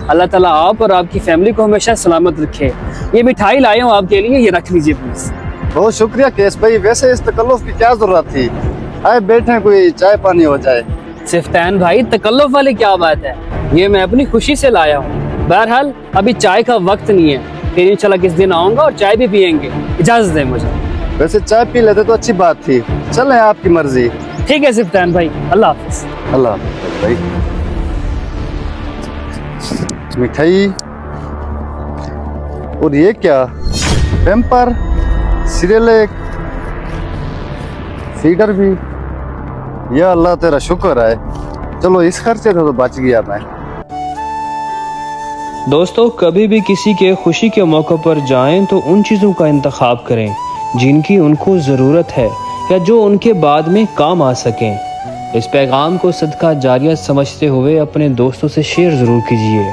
اللہ تعالیٰ آپ اور آپ کی فیملی کو ہمیشہ سلامت رکھے. یہ مٹھائی لائے ہوں آپ کے لیے, یہ رکھ لیجیے پلیز. بہت شکریہ کیس بھائی, ویسے اس تکلف کی کیا ضرورت تھی؟ آئے بیٹھیں, کوئی چائے پانی ہو جائے. سفتین بھائی تکلف والی کیا بات ہے, یہ میں اپنی خوشی سے لایا ہوں. بہرحال ابھی چائے کا وقت نہیں ہے, پھر انشاءاللہ کس دن آؤں گا اور چائے بھی پئیں گے. اجازت دیں مجھے. ویسے چائے پی لیتے تو اچھی بات تھی, چلیں آپ کی مرضی. ٹھیک ہے سفتین بھائی, اللہ حافظ. اللہ حافظ بھائی. مٹھائی, اور یہ کیا, پیمپر, سیریلیک, فیڈر بھی. یا اللہ تیرا شکر ہے, چلو اس خرچے سے تو بچ گیا میں. دوستو, کبھی بھی کسی کے خوشی کے موقع پر جائیں تو ان چیزوں کا انتخاب کریں جن کی ان کو ضرورت ہے یا جو ان کے بعد میں کام آ سکیں. اس پیغام کو صدقہ جاریہ سمجھتے ہوئے اپنے دوستوں سے شیئر ضرور کیجیے.